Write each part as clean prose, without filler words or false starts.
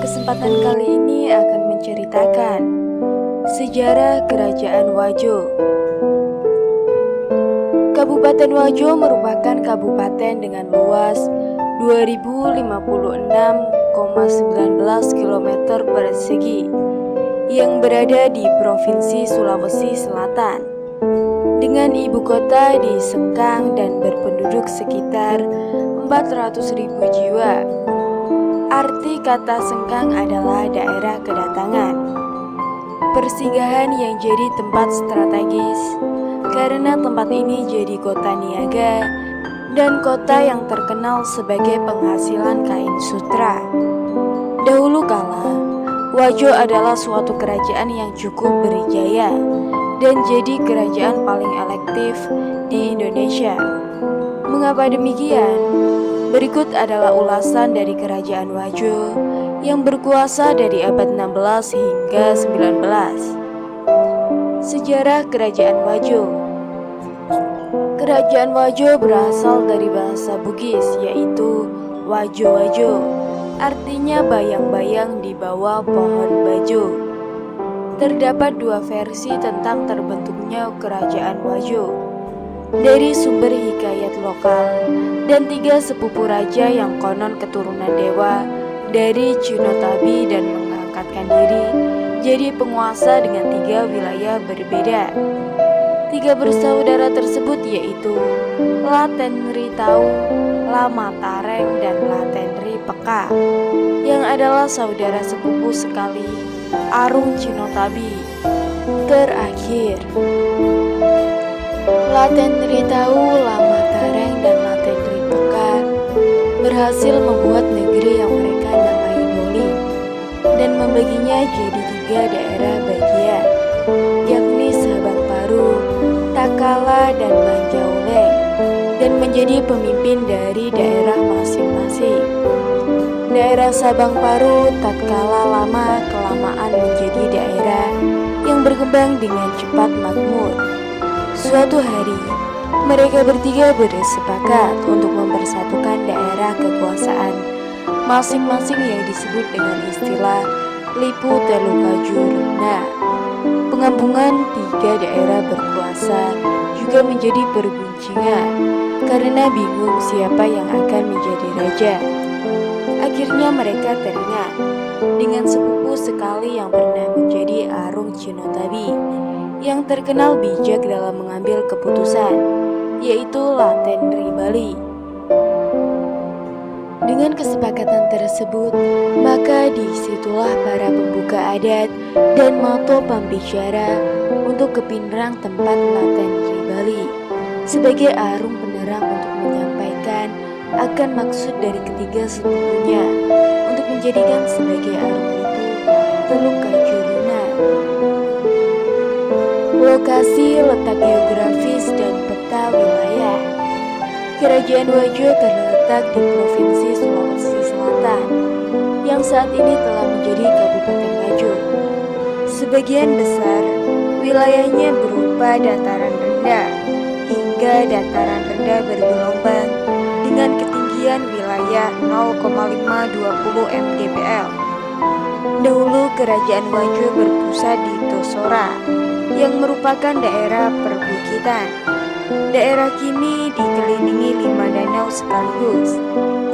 Kesempatan kali ini akan menceritakan sejarah Kerajaan Wajo. Kabupaten Wajo merupakan kabupaten dengan luas 2056,19 km persegi yang berada di Provinsi Sulawesi Selatan, dengan ibu kota di Sengkang dan berpenduduk sekitar 400.000 jiwa. Arti kata Sengkang adalah daerah kedatangan, persinggahan yang jadi tempat strategis, karena tempat ini jadi kota niaga dan kota yang terkenal sebagai penghasilan kain sutra. Dahulu kala, Wajo adalah suatu kerajaan yang cukup berjaya dan jadi kerajaan paling elektif di Indonesia. Mengapa demikian? Berikut adalah ulasan dari Kerajaan Wajo yang berkuasa dari abad 16 hingga 19. Sejarah Kerajaan Wajo. Kerajaan Wajo berasal dari bahasa Bugis, yaitu Wajo-Wajo, artinya bayang-bayang di bawah pohon bajo. Terdapat dua versi tentang terbentuknya Kerajaan Wajo dari sumber hikayat lokal dan tiga sepupu raja yang konon keturunan dewa dari Cinotabi dan mengangkatkan diri jadi penguasa dengan tiga wilayah berbeda. Tiga bersaudara tersebut yaitu Latenri Tau, Lamatareng, dan Latenri Peka, yang adalah saudara sepupu sekali Arung Cinotabi. Terakhir, Latenri Tau, Lamatareng, dan Latenri Peka berhasil membuat negeri yang mereka namai Boli dan membaginya jadi tiga daerah bagian, yakni Sabang Paru, Takala, dan Manjauleng, dan menjadi pemimpin dari daerah masing-masing. Daerah Sabang Paru tatkala lama kelamaan menjadi daerah yang berkembang dengan cepat makmur. Suatu hari, mereka bertiga bersepakat untuk mempersatukan daerah kekuasaan masing-masing yang disebut dengan istilah Lipu Telukajuruna. Penggabungan tiga daerah berkuasa juga menjadi perguncingan karena bingung siapa yang akan menjadi raja. Akhirnya mereka teringat dengan sepupu sekali yang pernah menjadi Arung Cinotabi yang terkenal bijak dalam mengambil keputusan, yaitu Latenri Bali. Dengan kesepakatan tersebut, maka disitulah para pembuka adat dan moto pembicara untuk ke Pinrang tempat Latenri Bali sebagai arung penerang untuk menyampaikan akan maksud dari ketiga sepupunya untuk menjadikan sebagai arung itu Teluk Kajuruna. Lokasi, letak geografis, dan peta wilayah. Kerajaan Wajo terletak di Provinsi Sulawesi Selatan yang saat ini telah menjadi Kabupaten Wajo. Sebagian besar wilayahnya berupa dataran rendah hingga dataran rendah bergelombang dengan ketinggian wilayah 0,520 mdpl. Dahulu Kerajaan Wajo berpusat di Tosora yang merupakan daerah perbukitan. Daerah kini dikelilingi 5 danau sekaligus,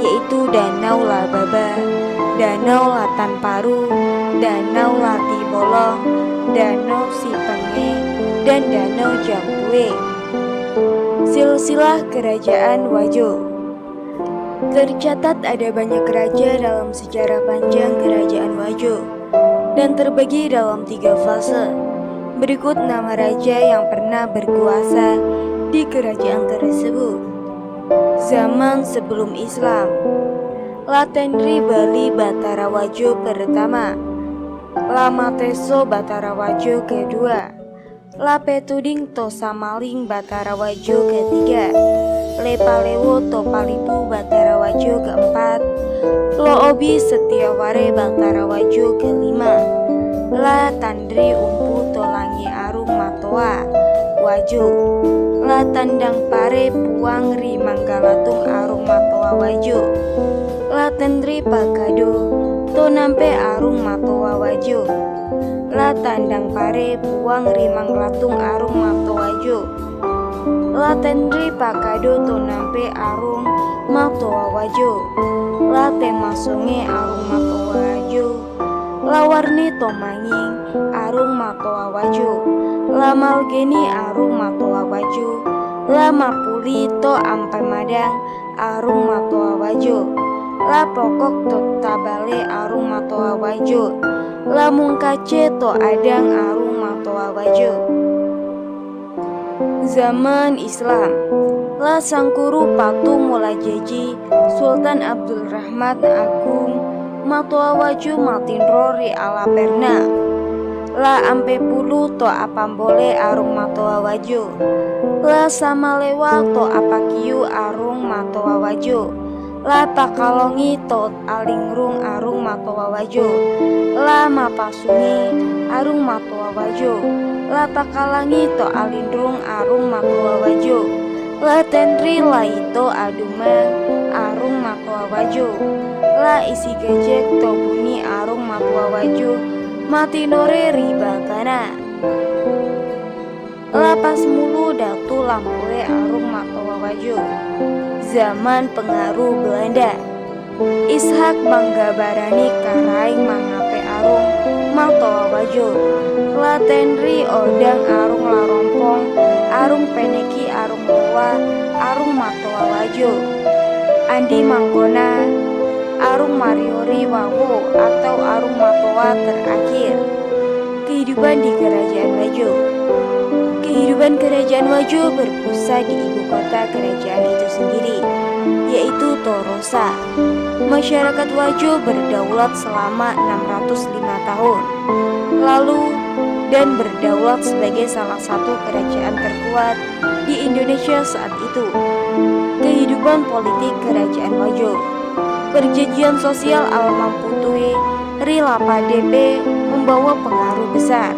yaitu Danau Lababa, Danau Latanparu, Danau Latibolong, Danau Sipenge, dan Danau Jampue. Silsilah Kerajaan Wajo. Tercatat ada banyak raja dalam sejarah panjang Kerajaan Wajo dan terbagi dalam 3 fase. Berikut nama raja yang pernah berkuasa di kerajaan tersebut. Zaman sebelum Islam. Latenri Bali Batara Wajo pertama, Lamateso Batara Wajo kedua, Lapetuding Tosamaling Batara Wajo ketiga, Lepalewo Topalipu Batara Wajo keempat, Loobi Setiaware Batara Wajo kelima, La Tandri Umpu Tolangi Arum Matoa Wajo, La Tandang Pare Puang Ri Manggalatung Arum Matoa Wajo, La tendri pakado to nampe arung matoa wajo, la tandang pare puang rimang latung arung mato wajo, la tendri pakado to nampe arung matoa wajo, la temasonge arung matoa wajo, la warni to manging arung matoa wajo, la malgeni arung matoa wajo, la mapuli to ampe madang arung matoa wajo, la pokok to tabale arung matoa wajo, la mungkace to adang arung matoa wajo. Zaman Islam, la sangkuru patu mula jeji Sultan Abdul Rahman Agung matoa wajo matinro ri ala perna, la ampe pulu to apambole arung matoa wajo, la sama lewa to apakiu arung matoa wajo, la takalongi to alingrung arung matoa wajo, la mapasungi arung matoa wajo, la takalangi to alindrung arung matoa wajo, la tendri la ito adumang arung matoa wajo, la isi gejek to bunyi arung matoa wajo matinore riba kana, la pas mulu datu lampue arung matoa wajo. Zaman pengaruh Belanda, Ishak manggabarani karaing mangape arung matoa wajo, la tendri odang arung larompong arung peneki arung loa arung matoa wajo, andi mangkona arung mariori wawo atau arung matoa terakhir. Kehidupan di Kerajaan Wajo. Kehidupan Kerajaan Wajo berpusat di ibu kota kerajaan itu sendiri, yaitu Torosa. Masyarakat Wajo berdaulat selama 605 tahun lalu dan berdaulat sebagai salah satu kerajaan terkuat di Indonesia saat itu. Kehidupan politik Kerajaan Wajo. Perjanjian sosial Al-Mamputue Rilapa DP membawa pengaruh besar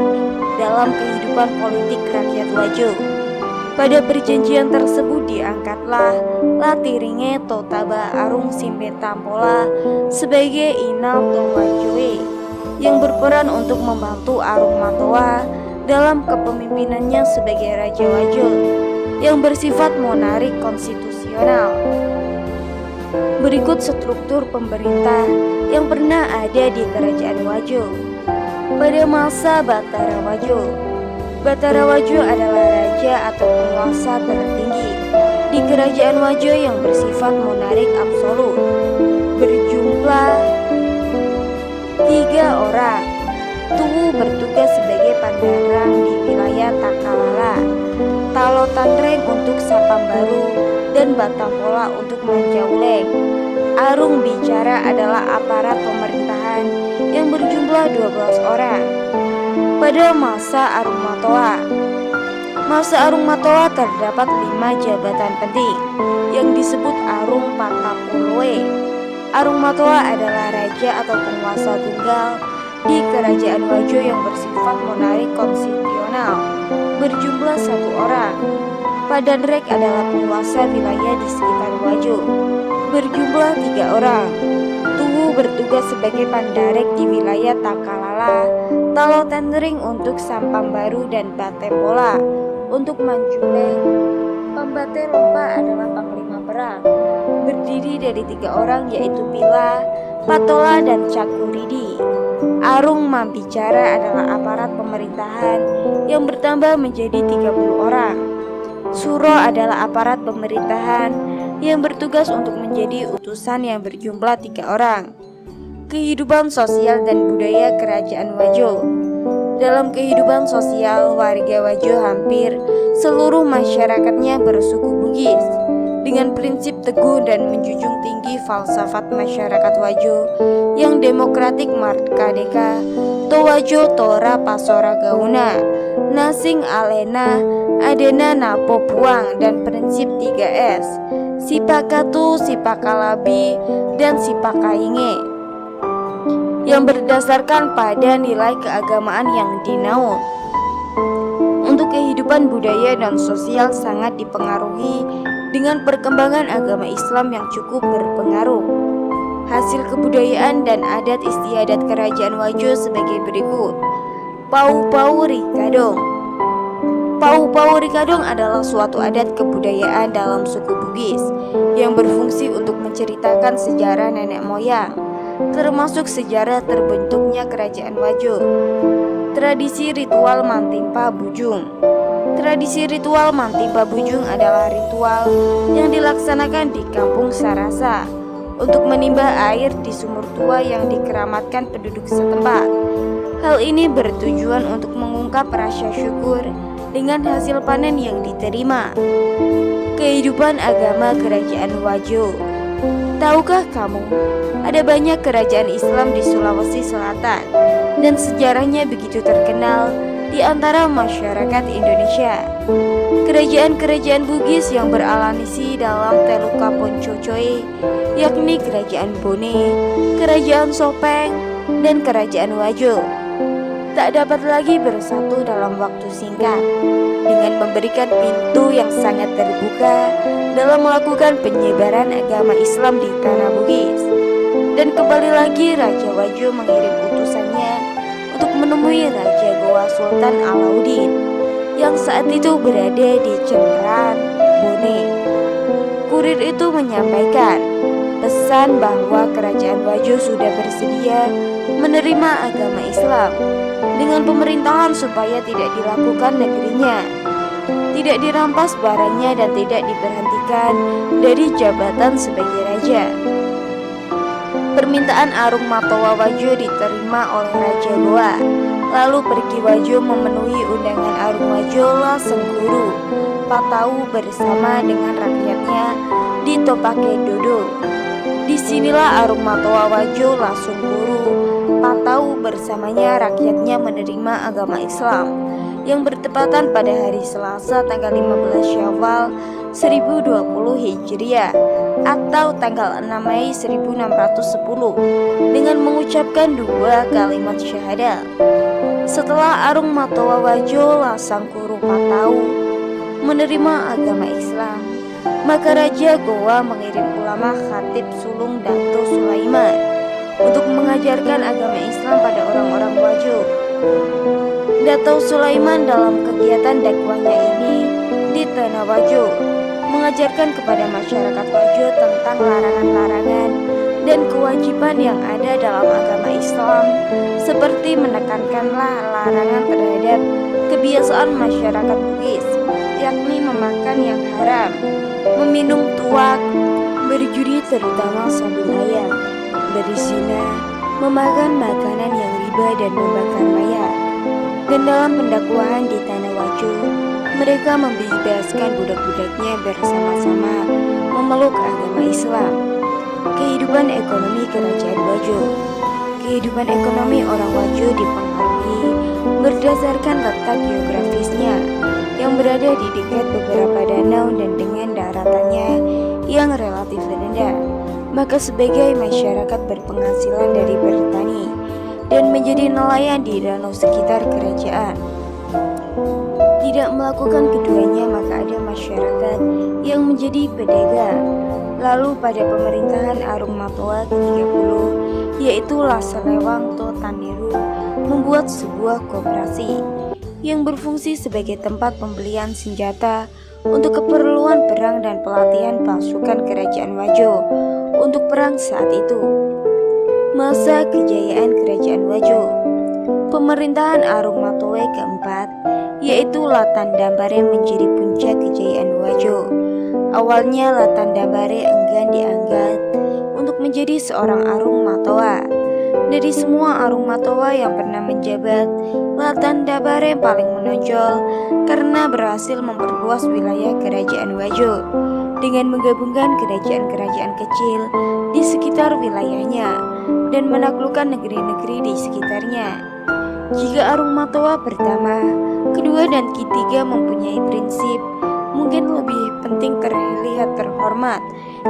dalam kehidupan politik rakyat Wajo. Pada perjanjian tersebut diangkatlah Latiringe Totaba Arung Simpe Tampola sebagai Inal Towajoe yang berperan untuk membantu Arung Matoa dalam kepemimpinannya sebagai Raja Wajo yang bersifat monarik konstitusional. Berikut struktur pemerintah yang pernah ada di Kerajaan Wajo. Pada masa Batara Wajo, Batara Wajo adalah raja atau penguasa tertinggi di Kerajaan Wajo yang bersifat monarik absolut. Berjumlah 3 orang. Tuwu bertugas sebagai pandarang di wilayah Takalala, Talotanreng untuk Sapambaru, dan Batampola untuk Manjauleng. Arung bicara adalah aparat pemerintahan yang berjumlah 12 orang. Pada masa Arung Matoa, terdapat 5 jabatan penting yang disebut Arung Patapulwe. Arung Matoa adalah raja atau penguasa tunggal di Kerajaan Wajo yang bersifat monarik konstitusional, berjumlah 1 orang. Padanrek adalah penguasa wilayah di sekitar Wajo, berjumlah 3 orang. Tuwu bertugas sebagai pandarek di wilayah Takalala, Talotenring untuk Sampambaru, dan Batempola untuk Manjuleng. Pambate Lompa adalah panglima perang, berdiri dari 3 orang yaitu Pila, Patola, dan Cakuridi. Arung Mambicara adalah aparat pemerintahan yang bertambah menjadi 30 orang. Suro adalah aparat pemerintahan yang bertugas untuk menjadi utusan yang berjumlah 3 orang. Kehidupan sosial dan budaya Kerajaan Wajo. Dalam kehidupan sosial, warga Wajo hampir seluruh masyarakatnya bersuku Bugis. Dengan prinsip teguh dan menjunjung tinggi falsafat masyarakat Wajo yang demokratik mardeka, to Wajo tora pasora gauna, nasing alena, adena napo puang, dan prinsip 3S, sipakatu, sipakalabi, dan sipakainge, yang berdasarkan pada nilai keagamaan yang dinaun. Untuk kehidupan budaya dan sosial sangat dipengaruhi dengan perkembangan agama Islam yang cukup berpengaruh. hasil kebudayaan dan adat istiadat Kerajaan Wajo sebagai berikut. Pau-Pau Rikadong. Pau-Pau Rikadong adalah suatu adat kebudayaan dalam suku Bugis yang berfungsi untuk menceritakan sejarah nenek moyang, termasuk sejarah terbentuknya Kerajaan Wajo. Tradisi ritual Mantimpa Bujung. Tradisi ritual Mantimpa Bujung adalah ritual yang dilaksanakan di Kampung Sarasa untuk menimba air di sumur tua yang dikeramatkan penduduk setempat. Hal ini bertujuan untuk mengungkap rasa syukur dengan hasil panen yang diterima. Kehidupan agama Kerajaan Wajo. Tahukah kamu, ada banyak kerajaan Islam di Sulawesi Selatan dan sejarahnya begitu terkenal di antara masyarakat Indonesia. Kerajaan-kerajaan Bugis yang beralanisi dalam Teluka Poncocoe, yakni Kerajaan Bone, Kerajaan Sopeng, dan Kerajaan Wajo, tak dapat lagi bersatu dalam waktu singkat dengan memberikan pintu yang sangat terbuka dalam melakukan penyebaran agama Islam di tanah Bugis. Dan kembali lagi Raja Wajo mengirim utusannya untuk menemui Raja Goa Sultan Alauddin yang saat itu berada di Cenderan, Bone. Kurir itu menyampaikan pesan bahwa Kerajaan Wajo sudah bersedia menerima agama Islam dengan pemerintahan supaya tidak dilakukan negerinya, tidak dirampas barangnya, dan tidak diberhentikan dari jabatan sebagai raja. Permintaan Arung Matoa Wajo diterima oleh Raja Goa. Lalu pergi Wajo memenuhi undangan Arung Wajo Lasengguru Patau bersama dengan rakyatnya di Topake Dodo. Disinilah Arung Matoa Wajo Lasengguru Patau bersamanya rakyatnya menerima agama Islam yang bertepatan pada hari Selasa tanggal 15 Syawal 1020 Hijriah atau tanggal 6 Mei 1610 dengan mengucapkan 2 kalimat syahadat. Setelah Arung Matoa Wajo Lasengguru Patau menerima agama Islam, maka Raja Goa mengirim ulama khatib sulung Dato Sulaiman untuk mengajarkan agama Islam pada orang-orang Wajo. Dato Sulaiman dalam kegiatan dakwahnya ini di tanah Wajo mengajarkan kepada masyarakat Wajo tentang larangan-larangan dan kewajiban yang ada dalam agama Islam, seperti menekankanlah larangan terhadap kebiasaan masyarakat Bugis, yakni memakan yang haram, meminum tuak, berjudi terutama sabung ayam, berzina, memakan makanan yang riba dan membakar mayat. Dan dalam pendakwahan di tanah Wajo, mereka membebaskan budak-budaknya bersama-sama memeluk agama Islam. Kehidupan ekonomi Kerajaan Wajo. Kehidupan ekonomi orang Wajo dipengaruhi berdasarkan letak geografisnya yang berada di dekat beberapa danau dan dengan daratannya yang relatif rendah. Maka sebagai masyarakat berpenghasilan dari bertani dan menjadi nelayan di danau sekitar kerajaan. Tidak melakukan keduanya, maka ada masyarakat yang menjadi pedagang. Lalu pada pemerintahan Arung Matoa ke-30, yaitu Laselewang Taniru, membuat sebuah koperasi yang berfungsi sebagai tempat pembelian senjata untuk keperluan perang dan pelatihan pasukan Kerajaan Wajo untuk perang saat itu. Masa kejayaan Kerajaan Wajo. Pemerintahan Arung Matoa keempat, yaitu Latan Dambare, menjadi puncak kejayaan Wajo. Awalnya Latan Dambare enggan diangkat untuk menjadi seorang Arung Matoa. Dari semua Arung Matoa yang pernah menjabat, Latan Dambare paling menonjol karena berhasil memperluas wilayah Kerajaan Wajo dengan menggabungkan kerajaan-kerajaan kecil di sekitar wilayahnya dan menaklukkan negeri-negeri di sekitarnya. Jika Arung Matoa pertama, kedua, dan ketiga mempunyai prinsip, mungkin lebih penting terlihat terhormat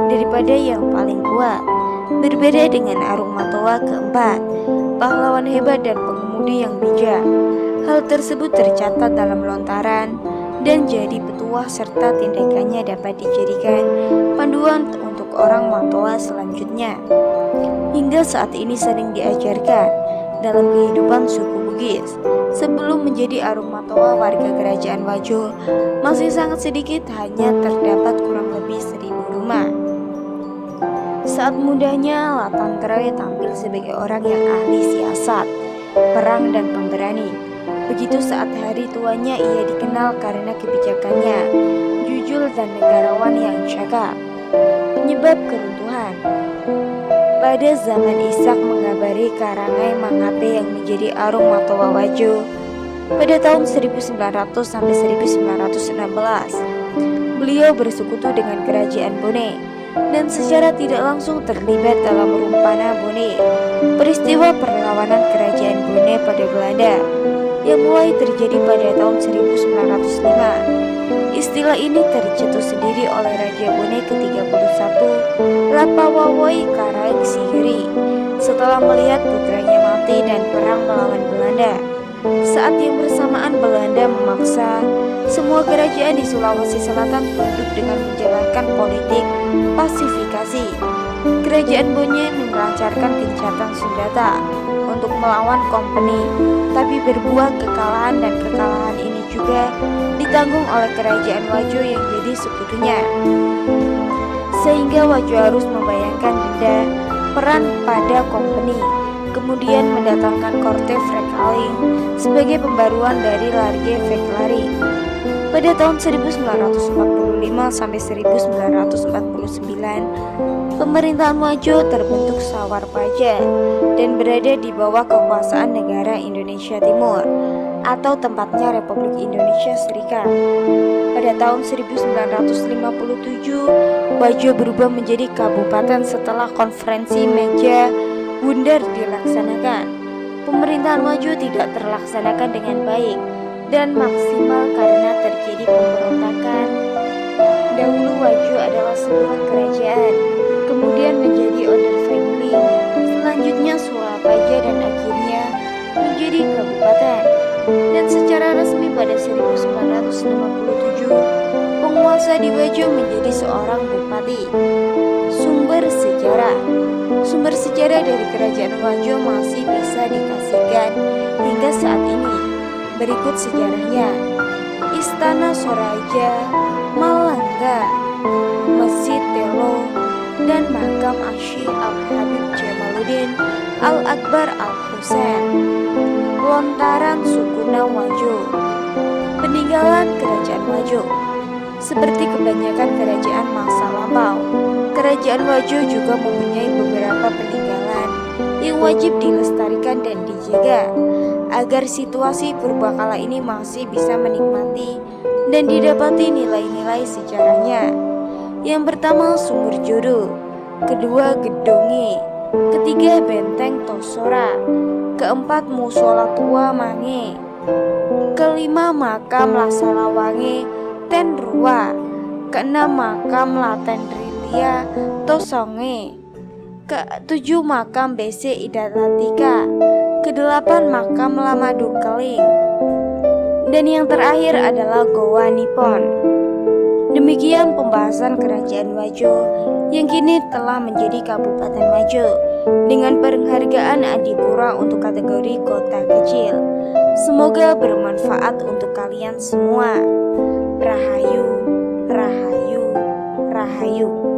daripada yang paling kuat. Berbeda dengan Arung Matoa keempat, pahlawan hebat dan pengemudi yang bijak. Hal tersebut tercatat dalam lontaran dan jadi petuah, serta tindakannya dapat dijadikan panduan untuk orang Matoa selanjutnya. hingga saat ini sering diajarkan dalam kehidupan suku Bugis. Sebelum menjadi Arung Matoa, warga Kerajaan Wajo masih sangat sedikit, hanya terdapat kurang lebih 1000 rumah. Saat mudanya, Latan Teroy tampil sebagai orang yang ahli siasat, perang, dan pemberani. Begitu saat hari tuanya, ia dikenal karena kebijakannya, jujur, dan negarawan yang cakap. Penyebab keruntuhan. Pada zaman Ishak mengabari Karangai Mangape yang menjadi Arung Matoa Wajo pada tahun 1900 sampai 1916, beliau bersekutu dengan Kerajaan Bone dan secara tidak langsung terlibat dalam Rumpana Bone, peristiwa perlawanan Kerajaan Bone pada Belanda yang mulai terjadi pada tahun 1905. Istilah ini tercetus sendiri oleh Raja Bone ke-31, Lapawawoi Karaeng Sihiri, setelah melihat putranya mati dan perang melawan Belanda. Saat yang bersamaan, Belanda memaksa semua kerajaan di Sulawesi Selatan tunduk dengan menjalankan politik pasifikasi. Kerajaan Bone melancarkan gencatan senjata untuk melawan kompeni, tapi berbuah kekalahan, dan kekalahan ini juga ditanggung oleh Kerajaan Wajo yang jadi sekutunya. Sehingga Wajo harus membayangkan denda peran pada kompeni, kemudian mendatangkan Korte Frekaling sebagai pembaruan dari Large Veklari. Pada tahun 1945 sampai 1949, pemerintahan Wajo terbentuk Sawar Paja dan berada di bawah kekuasaan negara Indonesia Timur atau tempatnya Republik Indonesia Serikat. Pada tahun 1957, Wajo berubah menjadi kabupaten setelah konferensi meja bundar dilaksanakan. Pemerintahan Wajo tidak terlaksanakan dengan baik dan maksimal karena terjadi pemberontakan. Dahulu Wajo adalah sebuah kerajaan, kemudian menjadi order family, selanjutnya Surapaja, dan akhirnya menjadi kabupaten. Dan secara resmi pada 1957, penguasa di Wajo menjadi seorang bupati. Sumber sejarah dari Kerajaan Wajo masih bisa dikasihkan hingga saat ini. Berikut sejarahnya: Istana Soraja, Malangga, Masjid Telo, dan makam Asyik Al-Habib Jamaluddin Al-Akbar Al-Husain. Lontaran Sukuna Wajo. Peninggalan Kerajaan Wajo. Seperti kebanyakan kerajaan masa lampau, Kerajaan Wajo juga mempunyai beberapa peninggalan yang wajib dilestarikan dan dijaga agar situasi purbakala ini masih bisa menikmati dan didapati nilai-nilai sejarahnya. Yang pertama, Sumur Jodo. Kedua, Gedonge. Ketiga, Benteng Tosora. Keempat, Musola Tua Mange. Kelima, Makam Lasalawange Tenrua. Keenam, Makam Latendrilia Tosonge. Ketujuh, Makam BC Idalatika. Kedelapan, Makam Lamadu Keling. Dan yang terakhir adalah Goa Nippon. Demikian pembahasan Kerajaan Wajo yang kini telah menjadi Kabupaten Wajo dengan penghargaan Adipura untuk kategori kota kecil. Semoga bermanfaat untuk kalian semua. Rahayu, Rahayu, Rahayu.